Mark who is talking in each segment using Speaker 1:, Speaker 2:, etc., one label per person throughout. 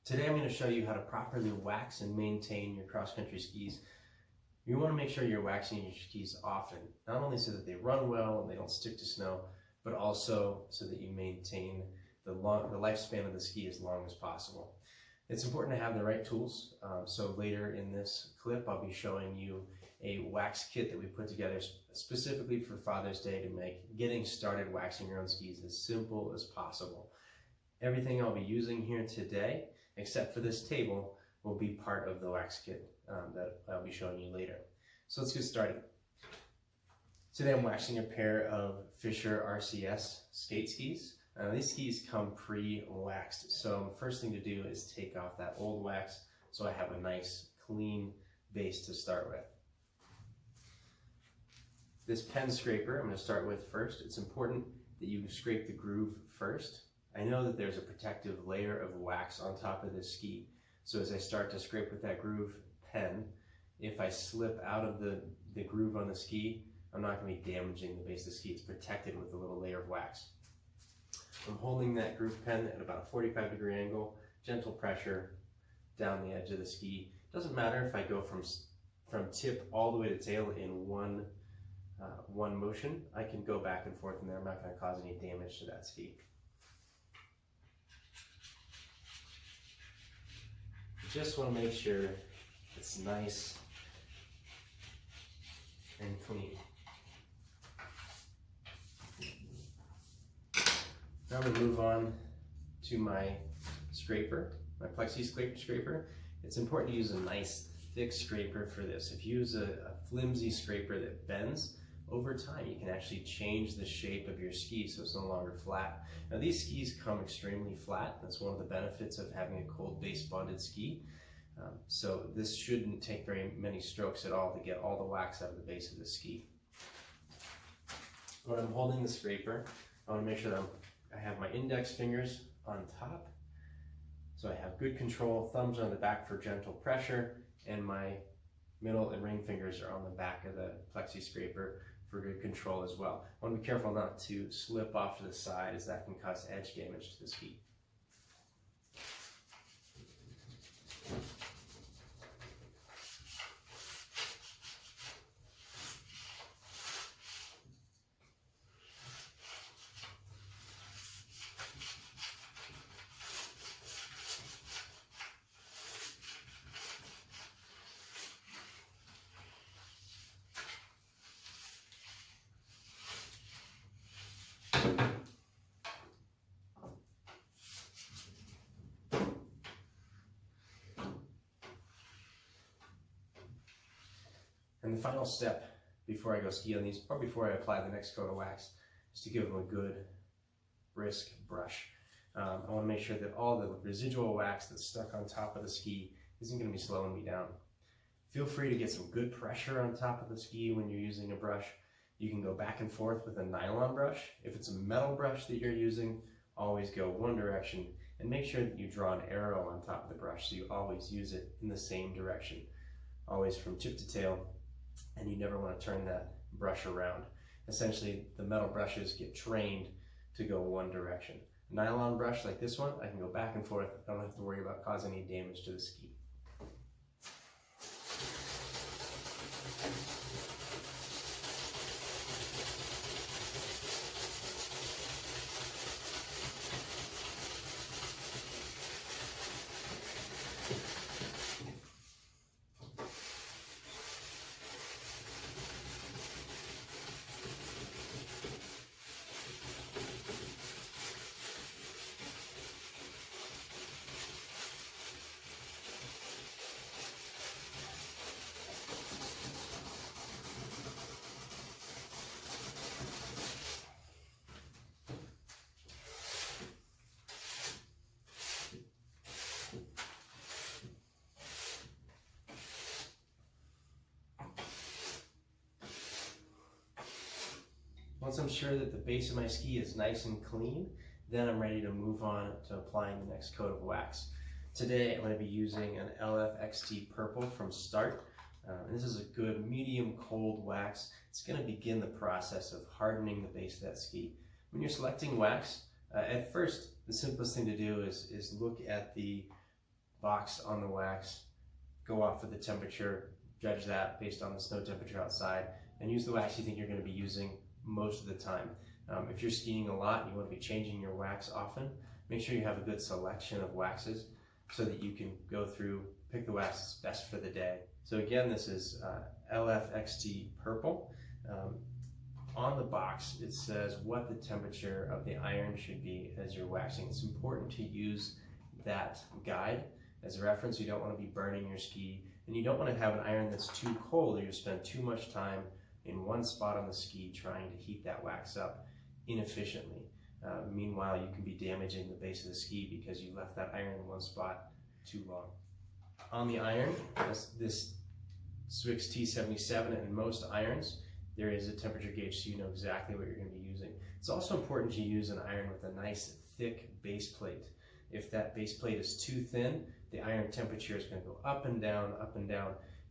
Speaker 1: Today I'm going to show you how to properly wax and maintain your cross-country skis. You want to make sure you're waxing your skis often, not only so that they run well and they don't stick to snow, but also so that you maintain the lifespan of the ski as long as possible. It's important to have the right tools, so later in this clip I'll be showing you a wax kit that we put together specifically for Father's Day to make getting started waxing your own skis as simple as possible. Everything I'll be using here today, except for this table, will be part of the wax kit that I'll be showing you later. So let's get started. Today I'm waxing a pair of Fischer RCS skate skis. These skis come pre-waxed, so the first thing to do is take off that old wax so I have a nice clean base to start with. This pen scraper I'm going to start with first. It's important that you scrape the groove first. I know that there's a protective layer of wax on top of this ski, so as I start to scrape with that groove pen, if I slip out of the groove on the ski, I'm not going to be damaging the base of the ski. It's protected with a little layer of wax. I'm holding that groove pen at about a 45-degree angle, gentle pressure down the edge of the ski. Doesn't matter if I go from tip all the way to tail in one motion. I can go back and forth in there. I'm not going to cause any damage to that ski. Just want to make sure it's nice and clean. Now I'm going to move on to my scraper, my plexi scraper. It's important to use a nice thick scraper for this. If you use a flimsy scraper that bends, over time you can actually change the shape of your ski so it's no longer flat. Now these skis come extremely flat. That's one of the benefits of having a cold base bonded ski. So this shouldn't take very many strokes at all to get all the wax out of the base of the ski. When I'm holding the scraper, I want to make sure that I have my index fingers on top, so I have good control, thumbs on the back for gentle pressure, and my middle and ring fingers are on the back of the plexi scraper for good control as well. I want to be careful not to slip off to the side, as that can cause edge damage to the ski. And the final step before I go ski on these, or before I apply the next coat of wax, is to give them a good brisk brush. I want to make sure that all the residual wax that's stuck on top of the ski isn't going to be slowing me down. Feel free to get some good pressure on top of the ski when you're using a brush. You can go back and forth with a nylon brush. If it's a metal brush that you're using, always go one direction, and make sure that you draw an arrow on top of the brush so you always use it in the same direction, always from tip to tail. And you never want to turn that brush around. Essentially, the metal brushes get trained to go one direction. A nylon brush like this one, I can go back and forth. I don't have to worry about causing any damage to the ski. Once I'm sure that the base of my ski is nice and clean, then I'm ready to move on to applying the next coat of wax. Today I'm going to be using an LF-XT Purple from Start. This is a good medium cold wax. It's going to begin the process of hardening the base of that ski. When you're selecting wax, at first the simplest thing to do is look at the box on the wax, go off with the temperature, judge that based on the snow temperature outside, and use the wax you think you're going to be using most of the time. If you're skiing a lot and you want to be changing your wax often, make sure you have a good selection of waxes so that you can go through, pick the wax that's best for the day. So again, this is LFXT Purple. On the box, it says what the temperature of the iron should be as you're waxing. It's important to use that guide as a reference. You don't want to be burning your ski, and you don't want to have an iron that's too cold or you spend too much time in one spot on the ski trying to heat that wax up inefficiently. Meanwhile, you can be damaging the base of the ski because you left that iron in one spot too long. On the iron, this Swix T77 and most irons, there is a temperature gauge so you know exactly what you're going to be using. It's also important to use an iron with a nice thick base plate. If that base plate is too thin, the iron temperature is going to go up and down,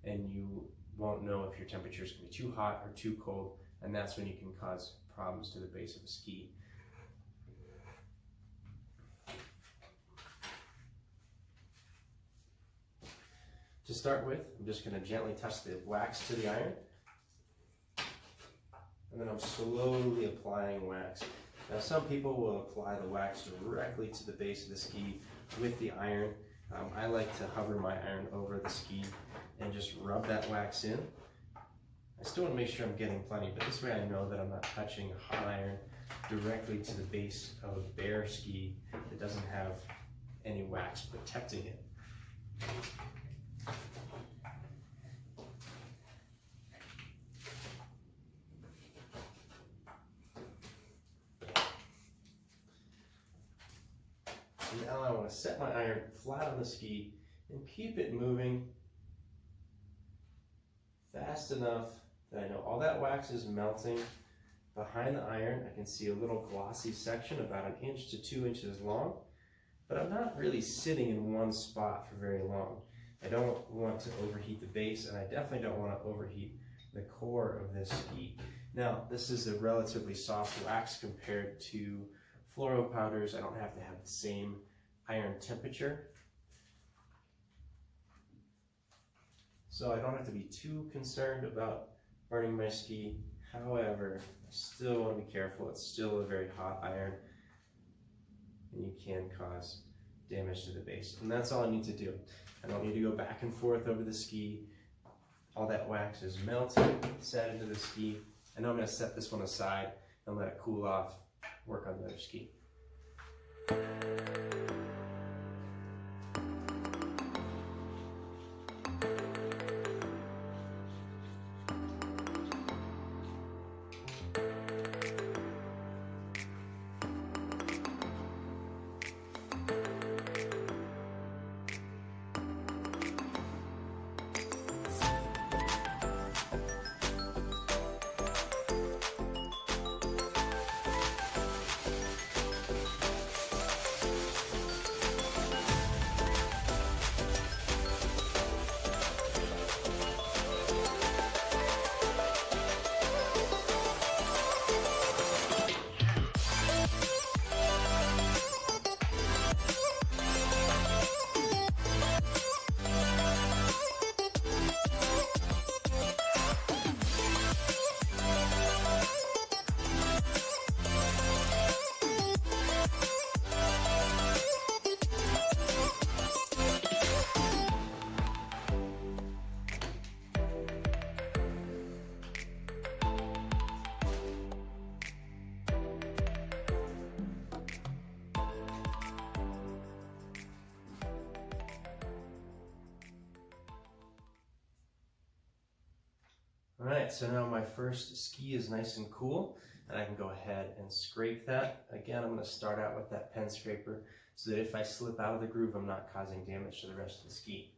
Speaker 1: and you won't know if your temperature is going to be too hot or too cold, and that's when you can cause problems to the base of a ski. To start with, I'm just going to gently touch the wax to the iron, and then I'm slowly applying wax. Now some people will apply the wax directly to the base of the ski with the iron. I like to hover my iron over the ski and just rub that wax in. I still want to make sure I'm getting plenty, but this way I know that I'm not touching hot iron directly to the base of a bare ski that doesn't have any wax protecting it. Now I want to set my iron flat on the ski and keep it moving fast enough that I know all that wax is melting. Behind the iron, I can see a little glossy section about 1 inch to 2 inches long, but I'm not really sitting in one spot for very long. I don't want to overheat the base, and I definitely don't want to overheat the core of this ski. Now, this is a relatively soft wax compared to fluoro powders. I don't have to have the same iron temperature, so I don't have to be too concerned about burning my ski. However, I still want to be careful. It's still a very hot iron, and you can cause damage to the base. And that's all I need to do. I don't need to go back and forth over the ski. All that wax is melted, set into the ski. And now I'm going to set this one aside and let it cool off, work on the other ski. Alright, so now my first ski is nice and cool, and I can go ahead and scrape that. Again, I'm going to start out with that pen scraper so that if I slip out of the groove, I'm not causing damage to the rest of the ski.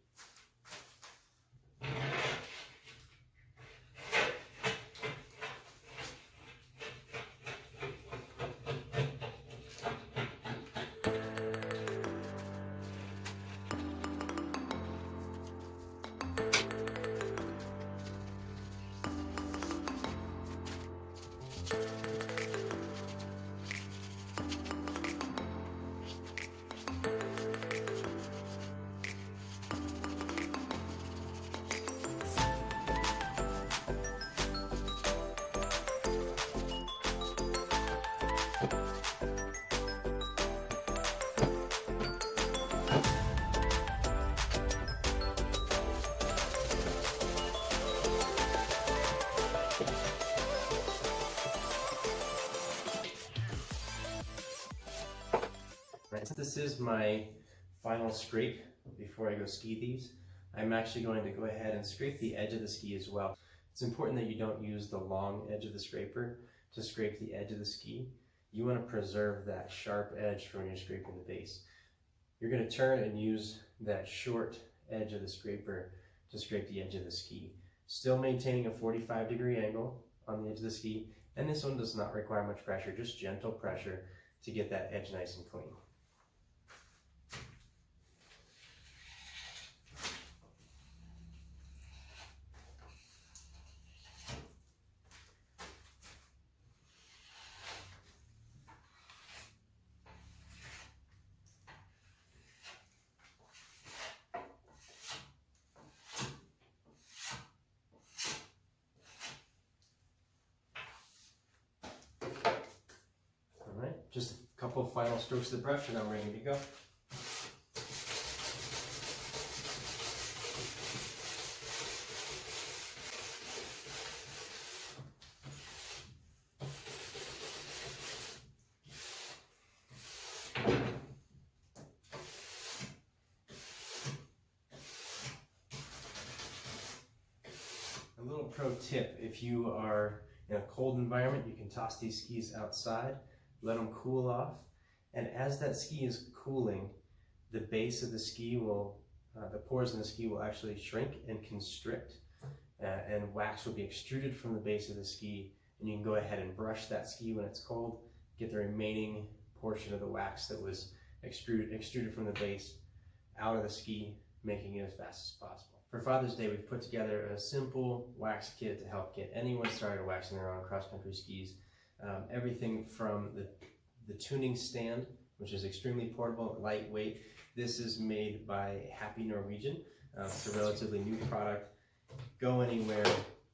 Speaker 1: Right, since this is my final scrape before I go ski these, I'm actually going to go ahead and scrape the edge of the ski as well. It's important that you don't use the long edge of the scraper to scrape the edge of the ski. You want to preserve that sharp edge for when you're scraping the base. You're going to turn and use that short edge of the scraper to scrape the edge of the ski. Still maintaining a 45-degree angle on the edge of the ski, and this one does not require much pressure, just gentle pressure to get that edge nice and clean. Just a couple of final strokes of the brush and I'm ready to go. A little pro tip, if you are in a cold environment, you can toss these skis outside. Let them cool off, and as that ski is cooling, the base of the ski will, the pores in the ski will actually shrink and constrict, and wax will be extruded from the base of the ski, and you can go ahead and brush that ski when it's cold, get the remaining portion of the wax that was extruded from the base out of the ski, making it as fast as possible. For Father's Day, we've put together a simple wax kit to help get anyone started waxing their own cross-country skis. Everything from the tuning stand, which is extremely portable, lightweight. This is made by Happy Norwegian. It's a relatively new product. Go anywhere,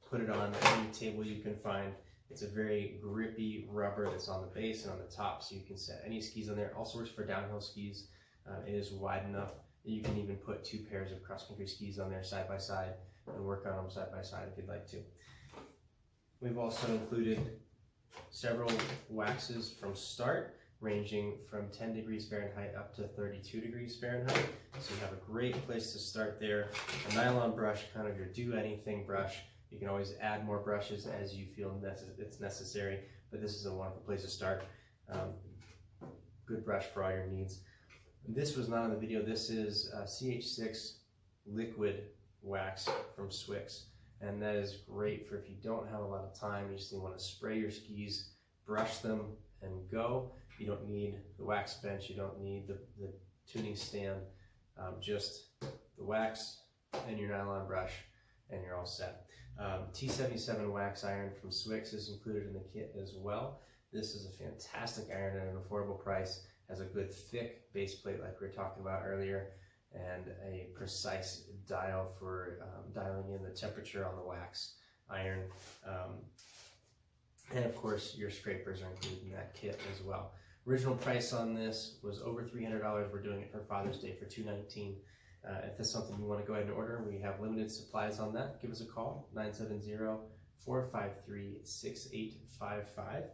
Speaker 1: put it on any table you can find. It's a very grippy rubber that's on the base and on the top, so you can set any skis on there. Also works for downhill skis. It is wide enough that you can even put 2 pairs of cross-country skis on there side by side and work on them side by side if you'd like to. We've also included several waxes from start, ranging from 10 degrees Fahrenheit up to 32 degrees Fahrenheit. So you have a great place to start there. A nylon brush, kind of your do anything brush. You can always add more brushes as you feel it's necessary, but this is a wonderful place to start. Good brush for all your needs. This was not on the video. This is CH6 liquid wax from Swix. And that is great for if you don't have a lot of time, you just want to spray your skis, brush them, and go. You don't need the wax bench, you don't need the tuning stand, just the wax and your nylon brush, and you're all set. T77 wax iron from Swix is included in the kit as well. This is a fantastic iron at an affordable price, has a good thick base plate like we were talking about earlier, and a precise dial for dialing in the temperature on the wax iron. And of course, your scrapers are included in that kit as well. Original price on this was over $300. We're doing it for Father's Day for $219. If that's something you want to go ahead and order, we have limited supplies on that. Give us a call, 970-453-6855.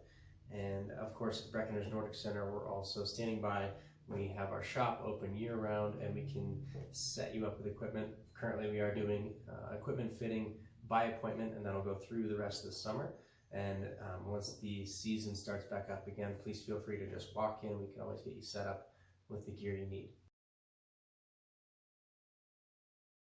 Speaker 1: And of course, at Breckenridge Nordic Center, we're also standing by. We have our shop open year-round, and we can set you up with equipment. Currently, we are doing equipment fitting by appointment, and that'll go through the rest of the summer. And once the season starts back up again, please feel free to just walk in. We can always get you set up with the gear you need.